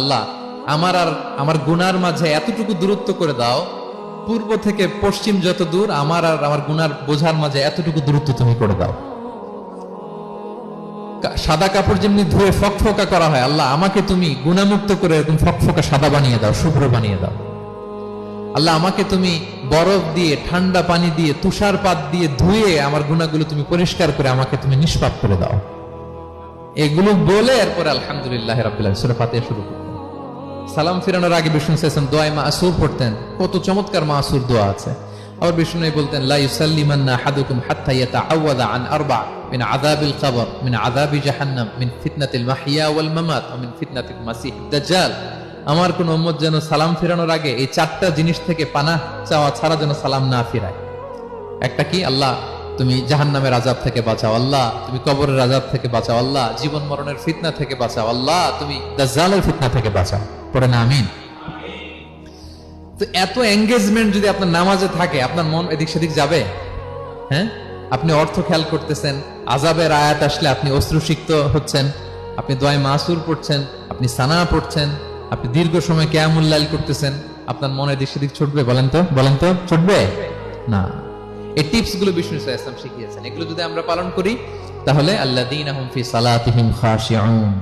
আল্লাহ আমার আর আমার গুনার মাঝে এতটুকু দূরত্ব করে দাও, পূর্ব থেকে পশ্চিম যত দূর আমার আর আমার গুনার বোঝার মাঝে এতটুকু দূরত্ব তুমি করে দাও। সাদা কাপড় যেমনি ধুয়ে ফকফকা করা হয়, আল্লাহ আমাকে তুমি গুনামুক্ত করে এরকম ফকফকা সাদা বানিয়ে দাও, শুভ্র বানিয়ে দাও। আল্লাহ আমাকে তুমি বরফ দিয়ে, ঠান্ডা পানি দিয়ে, তুষারপাত দিয়ে ধুয়ে আমার গুনাহগুলো তুমি পরিষ্কার করে আমাকে তুমি নিষ্পাপ করে দাও। এগুলো বলে এরপরে আলহামদুলিল্লাহ রাব্বিল আলামিন সূরা ফাতিহা শুরু করতেন। সালাম ফিরানোর আগে বিষ্ণু সাল্লাল্লাহু দোয়া মাসুর পড়তেন। কত চমৎকার মাসুর দোয়া আছে। আবার বিষ্ণু বলতেন লা ইউসাল্লিমান্না আহাদুকুম হাত্তা ইয়াতাআওয়াযা আন আরবা মিন আযাবিল কবর মিন আযাবি জাহান্নাম মিন ফিতনাতিল মাহইয়া ওয়াল মামাত ওয়া মিন ফিতনাতিল মাসিহিদ দাজ্জাল। আমার কোন উম্মত যেন সালাম ফিরানোর আগে এই চারটা জিনিস থেকে পানাহ চাওয়া ছাড়া যেন সালাম না ফিরায়। একটা কি? আল্লাহ তুমি জাহান্নামের আযাব থেকে বাঁচাও, আল্লাহ তুমি কবরের আযাব থেকে বাঁচাও, আল্লাহ জীবন মরণের ফিতনা থেকে বাঁচাও, আল্লাহ তুমি দাজ্জালের ফিতনা থেকে বাঁচাও। পড়ে না আমিন। তো এত এঙ্গেজমেন্ট যদি আপনার নামাজে থাকে, আপনার মন এদিক সেদিক যাবে? হ্যাঁ, আপনি অর্থ খেয়াল করতেছেন, আযাবের আয়াত আসলে আপনি অশ্রুসিক্ত হচ্ছেন, আপনি দোয়া মাসুর পড়ছেন, আপনি সানা পড়ছেন, আপনি দীর্ঘ সময় কিয়ামুল লাইল করতেছেন, আপনার মন এদিক সেদিক ছুটবে? বলেন তো ছুটবে না। এই টিপস গুলো বিষ্ণু সাল্লাল্লাহু আলাইহি ওয়াসাল্লাম শিখিয়েছেন। এগুলো যদি আমরা পালন করি তাহলে আল্লাযীনা হুম ফি সালাতিহিম খাশিউন,